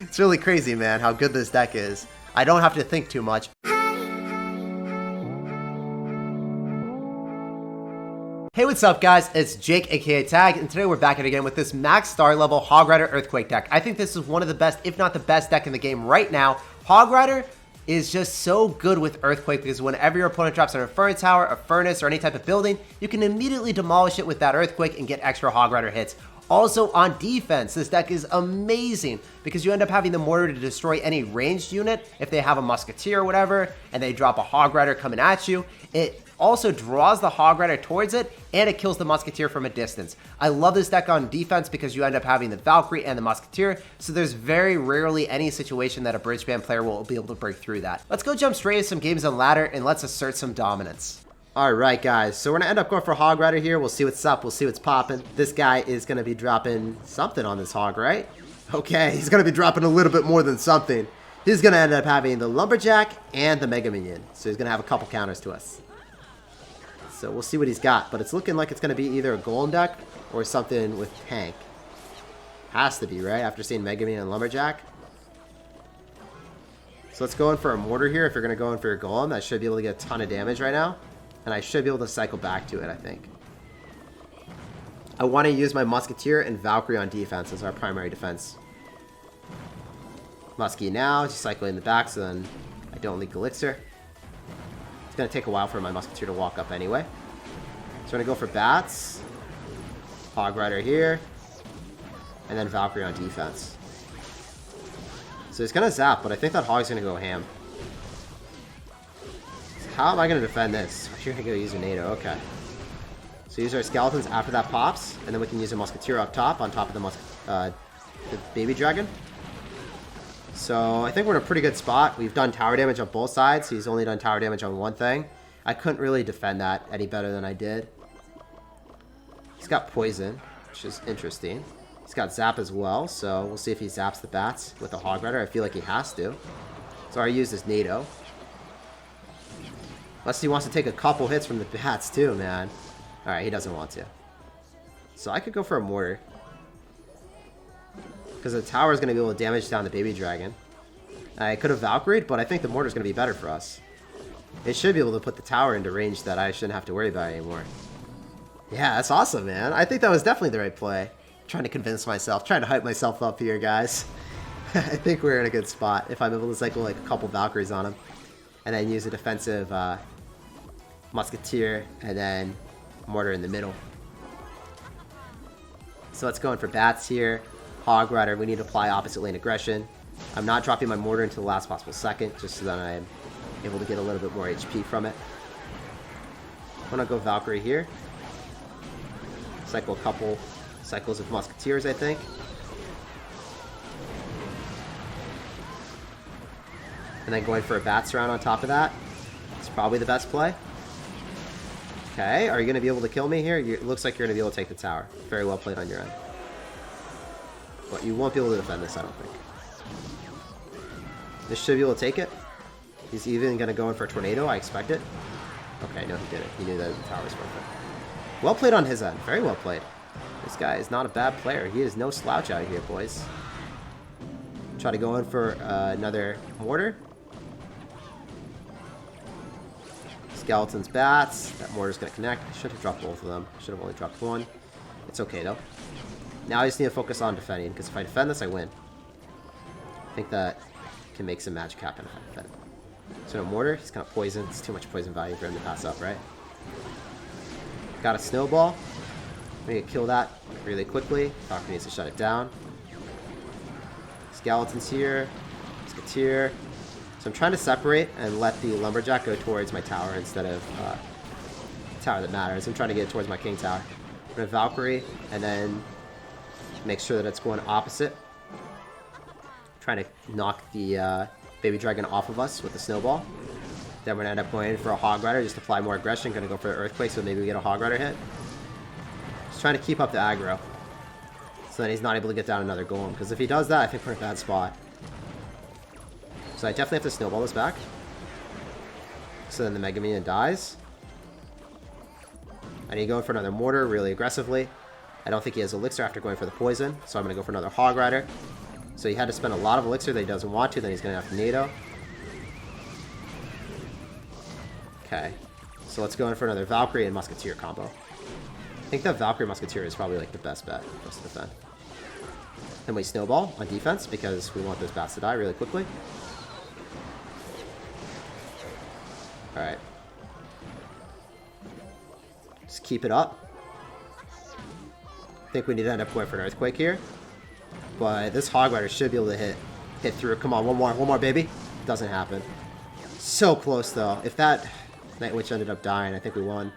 It's really crazy, man, how good this deck is. I don't have to think too much. Hey, what's up guys, it's Jake aka Tag, and today we're back at it again with this max star level Hog Rider Earthquake deck. I think this is one of the best, if not the best deck in the game right now. Hog Rider is just so good with Earthquake because whenever your opponent drops on a Furnace Tower, a Furnace, or any type of building, you can immediately demolish it with that Earthquake and get extra Hog Rider hits. Also on defense, this deck is amazing because you end up having the Mortar to destroy any ranged unit if they have a Musketeer or whatever, and they drop a Hog Rider coming at you. It also draws the Hog Rider towards it, and it kills the Musketeer from a distance. I love this deck on defense because you end up having the Valkyrie and the Musketeer, so there's very rarely any situation that a Bridge Band player will be able to break through that. Let's go jump straight into some games on ladder, and let's assert some dominance. Alright guys, so we're going to end up going for Hog Rider here. We'll see what's up, we'll see what's popping. This guy is going to be dropping something on this Hog, right? Okay, he's going to be dropping a little bit more than something. He's going to end up having the Lumberjack and the Mega Minion, so he's going to have a couple counters to us. So we'll see what he's got, but it's looking like it's going to be either a Golem deck or something with Tank. Has to be, right? After seeing Mega Minion and Lumberjack. So let's go in for a Mortar here. If you're going to go in for your Golem, I should be able to get a ton of damage right now. And I should be able to cycle back to it, I think. I want to use my Musketeer and Valkyrie on defense as our primary defense. Muskie now, just cycle in the back so then I don't leak Elixir. It's going to take a while for my Musketeer to walk up anyway. So we're going to go for Bats. Hog Rider here. And then Valkyrie on defense. So he's going to zap, but I think that Hog's going to go ham. How am I going to defend this? You're going to go use a NATO, okay. So use our Skeletons after that pops, and then we can use a Musketeer up top, on top of the Baby Dragon. So I think we're in a pretty good spot. We've done tower damage on both sides. He's only done tower damage on one thing. I couldn't really defend that any better than I did. He's got Poison, which is interesting. He's got Zap as well, so we'll see if he zaps the Bats with the Hog Rider. I feel like he has to. So I use this NATO. Unless he wants to take a couple hits from the Bats too, man. Alright, he doesn't want to. So I could go for a Mortar. Because the tower is going to be able to damage down the Baby Dragon. I could have Valkyried, but I think the Mortar is going to be better for us. It should be able to put the tower into range that I shouldn't have to worry about anymore. Yeah, that's awesome, man. I think that was definitely the right play. I'm trying to convince myself, trying to hype myself up here, guys. I think we're in a good spot if I'm able to cycle like a couple Valkyries on him. And then use a defensive Musketeer, and then Mortar in the middle. So let's go in for Bats here. Hog Rider, we need to apply opposite lane aggression. I'm not dropping my Mortar until the last possible second, just so that I'm able to get a little bit more HP from it. I'm going to go Valkyrie here. Cycle a couple cycles of Musketeers, I think. And then going for a Bats round on top of that. It's probably the best play. Okay, are you going to be able to kill me here? It looks like you're going to be able to take the tower. Very well played on your end. But you won't be able to defend this, I don't think. This should be able to take it. He's even going to go in for a Tornado, I expect it. Okay, no, he didn't. He knew that the tower was perfect. Well played on his end. Very well played. This guy is not a bad player. He is no slouch out here, boys. Try to go in for another Mortar. Skeletons, Bats. That Mortar's going to connect. I should have dropped both of them. I should have only dropped one. It's okay, though. Now I just need to focus on defending, because if I defend this, I win. I think that can make some magic happen if I defend. So no Mortar. He's going to poison. It's too much poison value for him to pass up, right? Got a Snowball. I'm going to kill that really quickly. Doctor needs to shut it down. Skeletons here. Musketeer. So I'm trying to separate and let the Lumberjack go towards my tower instead of the tower that matters. I'm trying to get it towards my King Tower. I'm going to Valkyrie and then make sure that it's going opposite. Trying to knock the Baby Dragon off of us with the Snowball. Then we're going to end up going in for a Hog Rider just to apply more aggression. Going to go for an Earthquake so maybe we get a Hog Rider hit. Just trying to keep up the aggro. So then he's not able to get down another Golem. Because if he does that, I think we're in a bad spot. So I definitely have to Snowball this back. So then the Mega Minion dies. I need to go in for another Mortar really aggressively. I don't think he has Elixir after going for the Poison. So I'm going to go for another Hog Rider. So he had to spend a lot of elixir that he doesn't want to. Then he's going to have to NATO. Okay. So let's go in for another Valkyrie and Musketeer combo. I think that Valkyrie Musketeer is probably like the best bet for us to defend. Then we snowball on defense because we want those bats to die really quickly. Alright. Just keep it up. I think we need to end up going for an Earthquake here. But this Hog Rider should be able to hit through. Come on, one more, baby. Doesn't happen. So close, though. If that Night Witch ended up dying, I think we won.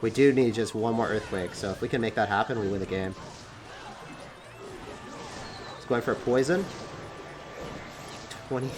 We do need just one more Earthquake, so if we can make that happen, we win the game. It's going for a poison. 20.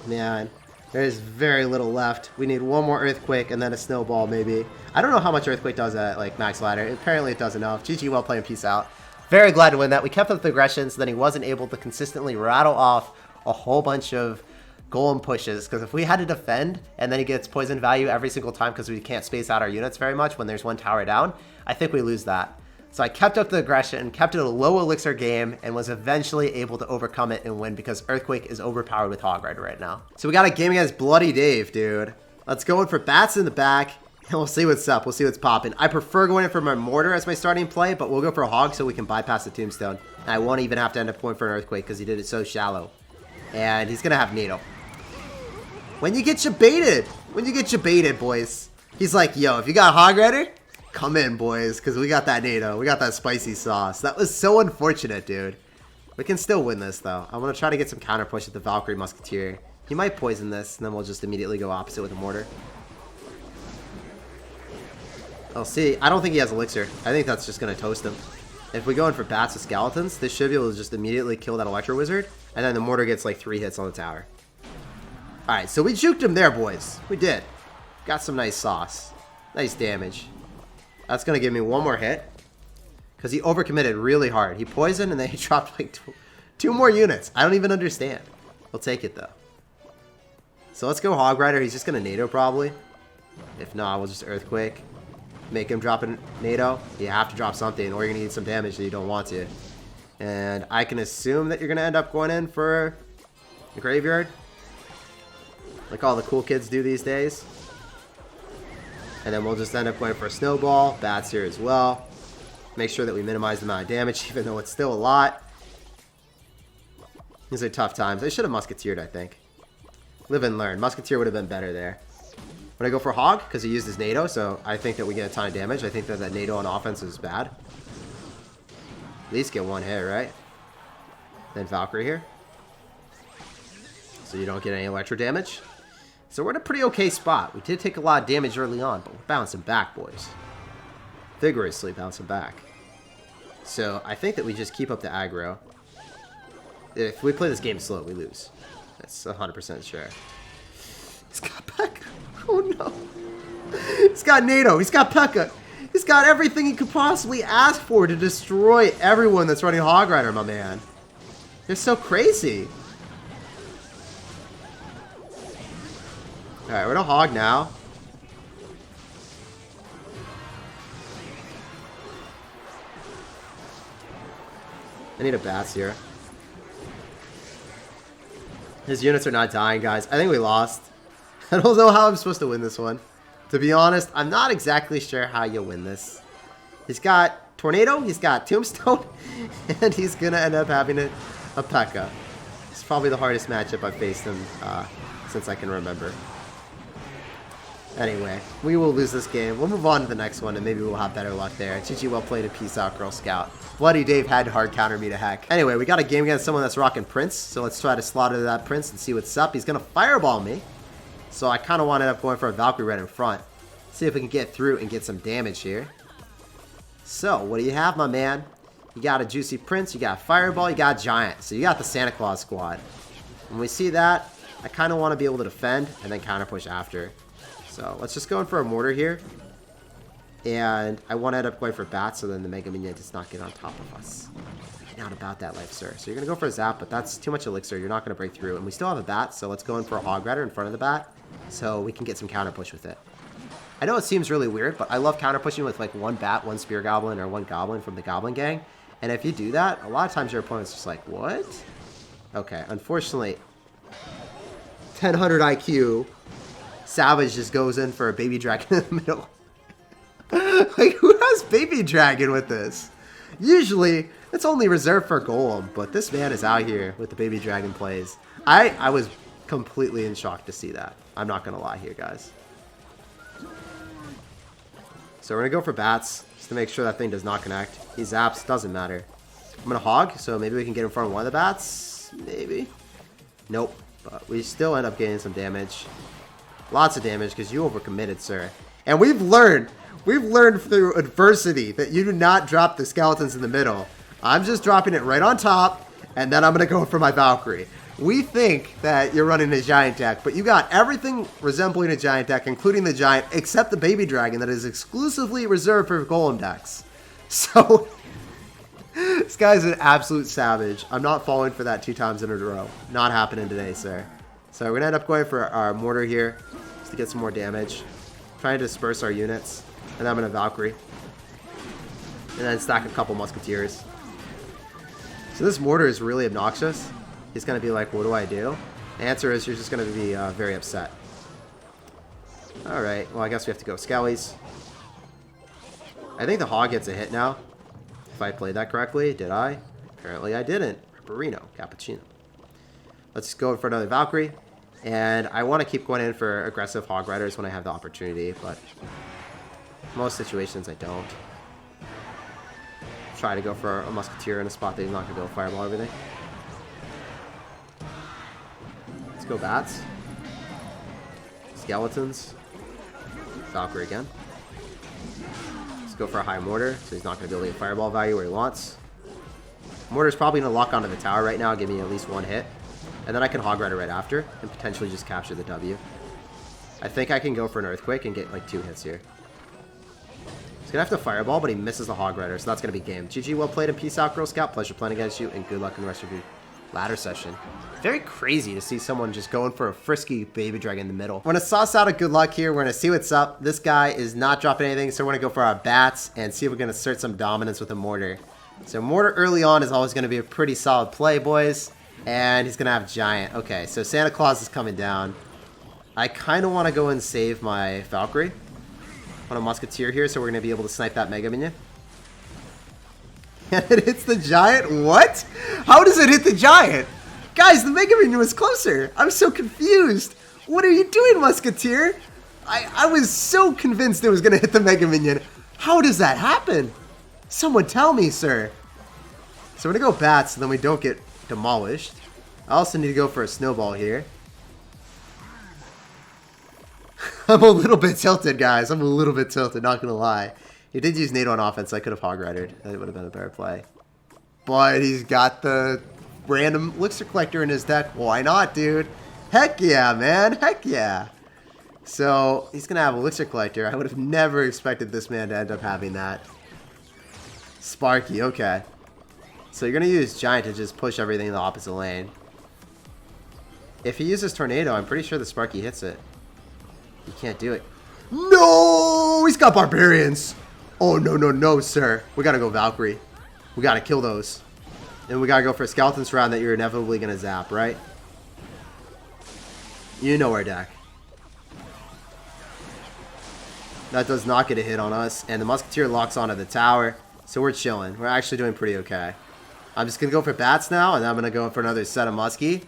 Man, there's very little left. We need one more Earthquake and then a Snowball, maybe. I don't know how much Earthquake does at like max ladder. Apparently it does enough. GG, well played, and peace out. Very glad to win that. We kept up the aggression so that he wasn't able to consistently rattle off a whole bunch of Golem pushes, because if we had to defend and then he gets poison value every single time because we can't space out our units very much when there's one tower down, I think we lose that. So I kept up the aggression, kept it a low elixir game, and was eventually able to overcome it and win because Earthquake is overpowered with Hog Rider right now. So we got a game against Bloody Dave, dude. Let's go in for bats in the back, and we'll see what's up. We'll see what's popping. I prefer going in for my Mortar as my starting play, but we'll go for a Hog so we can bypass the Tombstone. And I won't even have to end up going for an Earthquake because he did it so shallow. And he's going to have NATO. When you get you baited, boys. He's like, yo, if you got Hog Rider, come in, boys, because we got that NATO. We got that spicy sauce. That was so unfortunate, dude. We can still win this, though. I'm going to try to get some counter push with the Valkyrie Musketeer. He might poison this, and then we'll just immediately go opposite with a Mortar. Oh, see, I don't think he has Elixir. I think that's just going to toast him. If we go in for bats with skeletons, this should be able to just immediately kill that Electro Wizard, and then the Mortar gets like 3 hits on the tower. Alright, so we juked him there, boys. We did. Got some nice sauce. Nice damage. That's going to give me one more hit. Because he overcommitted really hard. He poisoned and then he dropped like two more units. I don't even understand. We'll take it, though. So let's go Hog Rider. He's just going to NATO probably. If not, we'll just Earthquake. Make him drop a NATO. You have to drop something or you're going to need some damage that you don't want to. And I can assume that you're going to end up going in for the Graveyard. Like all the cool kids do these days. And then we'll just end up going for a Snowball. Bats here as well. Make sure that we minimize the amount of damage, even though it's still a lot. These are tough times. I should have Musketeered, I think. Live and learn. Musketeer would have been better there. Would I go for Hog? Because he used his NATO, so I think that we get a ton of damage. I think that that NATO on offense is bad. At least get one hit, right? Then Valkyrie here. So you don't get any electro damage. So we're in a pretty okay spot. We did take a lot of damage early on, but we're bouncing back, boys. Vigorously bouncing back. So I think that we just keep up the aggro. If we play this game slow, we lose. That's 100% sure. He's got Pekka. Oh no. He's got NATO. He's got Pekka. He's got everything he could possibly ask for to destroy everyone that's running Hog Rider, my man. They're so crazy. Alright, we're gonna Hog now. I need a Bats here. His units are not dying, guys. I think we lost. I don't know how I'm supposed to win this one. To be honest, I'm not exactly sure how you win this. He's got Tornado, he's got Tombstone, and he's gonna end up having a Pekka. It's probably the hardest matchup I've faced him since I can remember. Anyway, we will lose this game. We'll move on to the next one, and maybe we'll have better luck there. GG, well played, and peace out, Girl Scout. Bloody Dave had to hard counter me to heck. Anyway, we got a game against someone that's rocking Prince, so let's try to slaughter that Prince and see what's up. He's going to fireball me, so I kind of wanted up going for a Valkyrie right in front. See if we can get through and get some damage here. So, what do you have, my man? You got a Juicy Prince, you got a Fireball, you got a Giant. So you got the Santa Claus squad. When we see that, I kind of want to be able to defend and then counter push after. So let's just go in for a Mortar here. And I want to end up going for Bats so then the Mega Minion does not get on top of us. Not about that life, sir. So you're going to go for a Zap, but that's too much Elixir. You're not going to break through. And we still have a Bat, so let's go in for a Hog Rider in front of the Bat so we can get some counter push with it. I know it seems really weird, but I love counter pushing with like one Bat, one Spear Goblin, or one Goblin from the Goblin Gang. And if you do that, a lot of times your opponent's just like, what? Okay, unfortunately, 1000 IQ. Savage just goes in for a baby dragon in the middle. Like, who has baby dragon with this? Usually, it's only reserved for Golem, but this man is out here with the baby dragon plays. I was completely in shock to see that. I'm not going to lie here, guys. So we're going to go for bats, just to make sure that thing does not connect. He zaps, doesn't matter. I'm going to hog, so maybe we can get in front of one of the bats. Maybe. Nope. But we still end up getting some damage. Lots of damage, because you overcommitted, sir. And we've learned through adversity that you do not drop the skeletons in the middle. I'm just dropping it right on top, and then I'm going to go for my Valkyrie. We think that you're running a giant deck, but you got everything resembling a giant deck, including the giant, except the baby dragon that is exclusively reserved for Golem decks. So, this guy's an absolute savage. I'm not falling for that 2 times in a row. Not happening today, sir. So we're going to end up going for our Mortar here, just to get some more damage. Trying to disperse our units. And then I'm going to Valkyrie. And then stack a couple Musketeers. So this Mortar is really obnoxious. He's going to be like, what do I do? The answer is you're just going to be very upset. Alright, well I guess we have to go Skellies. I think the Hog gets a hit now. If I played that correctly, did I? Apparently I didn't. Barbarino, Cappuccino. Let's go for another Valkyrie. And I want to keep going in for aggressive Hog Riders when I have the opportunity, but most situations I don't. Try to go for a Musketeer in a spot that he's not going to be able to fireball everything. Let's go Bats. Skeletons. Valkyrie again. Let's go for a high Mortar, so he's not going to be able to get fireball value where he wants. Mortar's probably going to lock onto the tower right now, give me at least 1 hit. And then I can Hog Rider right after, and potentially just capture the W. I think I can go for an Earthquake and get like 2 hits here. He's going to have to Fireball, but he misses the Hog Rider, so that's going to be game. GG, well played, and peace out, Girl Scout. Pleasure playing against you, and good luck in the rest of your ladder session. Very crazy to see someone just going for a frisky baby dragon in the middle. We're going to sauce out a good luck here. We're going to see what's up. This guy is not dropping anything, so we're going to go for our bats and see if we're going to assert some dominance with a Mortar. So Mortar early on is always going to be a pretty solid play, boys. And he's going to have Giant. Okay, so Santa Claus is coming down. I kind of want to go and save my Valkyrie on a Musketeer here, so we're going to be able to snipe that Mega Minion. And it hits the Giant? What? How does it hit the Giant? Guys, the Mega Minion was closer. I'm so confused. What are you doing, Musketeer? I was so convinced it was going to hit the Mega Minion. How does that happen? Someone tell me, sir. So we're going to go Bats, so then we don't get demolished. I also need to go for a Snowball here. I'm a little bit tilted, guys. I'm a little bit tilted, not gonna lie. He did use NATO on offense. I could have Hog Ridered. That would have been a better play. But he's got the random Elixir Collector in his deck. Why not, dude? Heck yeah, man. Heck yeah. So he's gonna have Elixir Collector. I would have never expected this man to end up having that. Sparky, okay. So you're going to use Giant to just push everything in the opposite lane. If he uses Tornado, I'm pretty sure the Sparky hits it. He can't do it. No! He's got Barbarians! Oh, no, no, no, sir. We got to go Valkyrie. We got to kill those. And we got to go for a Skeleton's round that you're inevitably going to zap, right? You know our deck. That does not get a hit on us. And the Musketeer locks onto the tower. So we're chilling. We're actually doing pretty okay. I'm just going to go for Bats now, and then I'm going to go for another set of Muskie.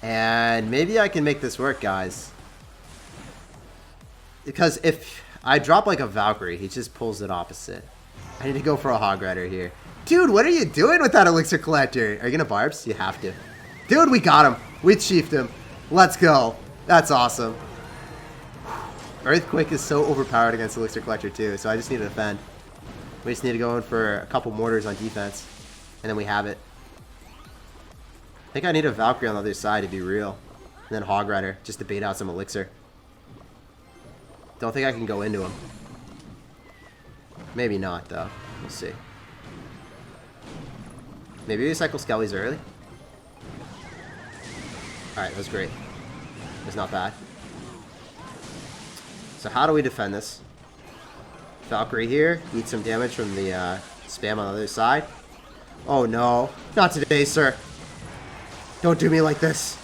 And maybe I can make this work, guys. Because if I drop like a Valkyrie, he just pulls it opposite. I need to go for a Hog Rider here. Dude, what are you doing with that Elixir Collector? Are you going to Barbs? You have to. Dude, we got him. We chiefed him. Let's go. That's awesome. Earthquake is so overpowered against Elixir Collector too, so I just need to defend. We just need to go in for a couple Mortars on defense. And then we have it. I think I need a Valkyrie on the other side to be real. And then Hog Rider, just to bait out some Elixir. Don't think I can go into him. Maybe not, though. We'll see. Maybe we cycle Skellies early. Alright, that was great. It was not bad. So how do we defend this? Valkyrie here. Eat some damage from the spam on the other side. Oh no. Not today, sir. Don't do me like this.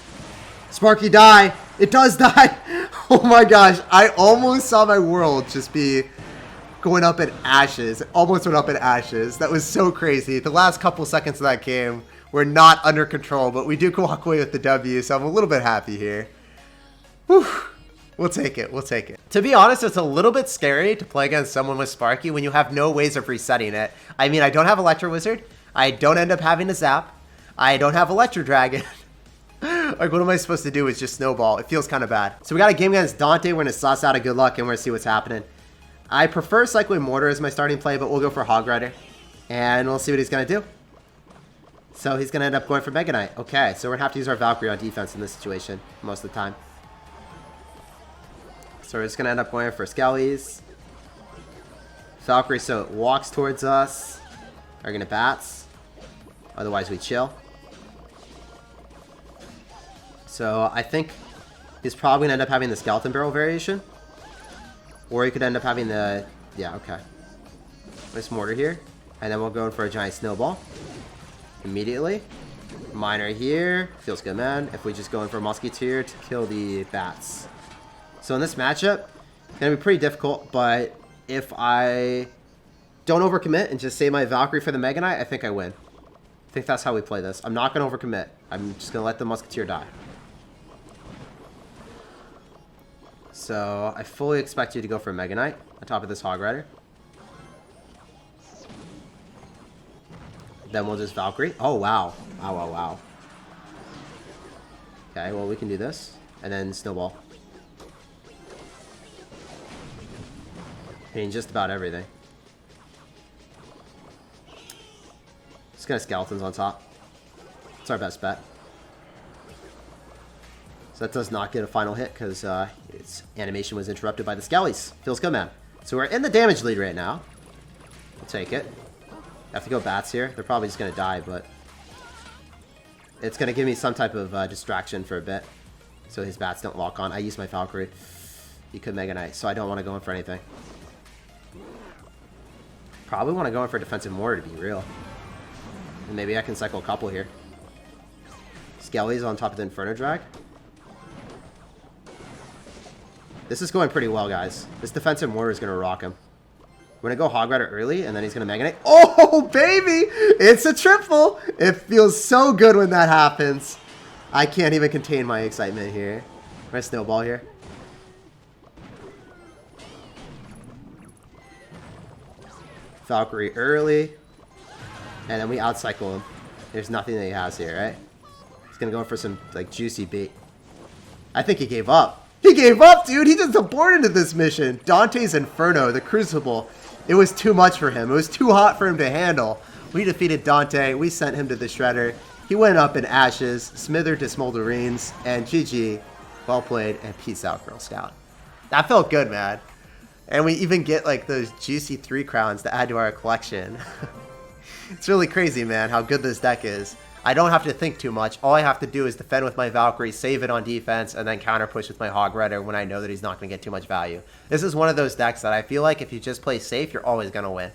Sparky, die. It does die. Oh my gosh. I almost saw my world just be going up in ashes. It almost went up in ashes. That was so crazy. The last couple seconds of that game were not under control, but we do walk away with the W, so I'm a little bit happy here. Whew. We'll take it. We'll take it. To be honest, it's a little bit scary to play against someone with Sparky when you have no ways of resetting it. I mean, I don't have Electro Wizard. I don't end up having a Zap. I don't have Electro Dragon. Like, what am I supposed to do is just snowball? It feels kind of bad. So we got a game against Dante. We're going to suss out a good luck and we're going to see what's happening. I prefer Cycling Mortar as my starting play, but we'll go for Hog Rider. And we'll see what he's going to do. So he's going to end up going for Mega Knight. Okay, so we're going to have to use our Valkyrie on defense in this situation most of the time. So we're just going to end up going for Skellies. Valkyrie, so it walks towards us. Are going to bats. Otherwise, we chill. So I think he's probably going to end up having the Skeleton Barrel variation. Or he could end up having the... Yeah, okay. Nice Mortar here. And then we'll go in for a giant Snowball. Immediately. Miner here. Feels good, man. If we just go in for a Musketeer to kill the bats. So in this matchup, it's going to be pretty difficult. But if I don't overcommit and just save my Valkyrie for the Mega Knight, I think I win. I think that's how we play this. I'm not going to overcommit. I'm just going to let the Musketeer die. So I fully expect you to go for a Mega Knight on top of this Hog Rider. Then we'll just Valkyrie. Oh, wow. Wow, wow, wow. Okay, well, we can do this. And then Snowball. Hitting just about everything. Just gonna Skeletons on top. It's our best bet. So that does not get a final hit because its animation was interrupted by the Skellies. Feels good, man. So we're in the damage lead right now. We'll take it. Have to go bats here. They're probably just going to die, but it's going to give me some type of distraction for a bit. So his bats don't lock on. I use my Valkyrie. He could Mega Knight, so I don't want to go in for anything. Probably want to go in for Defensive Mortar to be real. And maybe I can cycle a couple here. Skellies on top of the Inferno Drag. This is going pretty well, guys. This Defensive Mortar is going to rock him. We're going to go Hog Rider early, and then he's going to Mega Knight. Oh, baby! It's a triple! It feels so good when that happens. I can't even contain my excitement here. My Snowball here. Valkyrie early. And then we outcycle him. There's nothing that he has here, right? He's going to go for some, like, juicy bait. I think he gave up. He gave up, dude. He just aborted this mission. Dante's Inferno, the Crucible. It was too much for him. It was too hot for him to handle. We defeated Dante. We sent him to the Shredder. He went up in ashes, smithered to smolderines, and GG. Well played, and peace out, Girl Scout. That felt good, man. And we even get, like, those juicy 3 crowns to add to our collection. It's really crazy, man, how good this deck is. I don't have to think too much. All I have to do is defend with my Valkyrie, save it on defense, and then counter push with my Hog Rider when I know that he's not going to get too much value. This is one of those decks that I feel like if you just play safe, you're always going to win.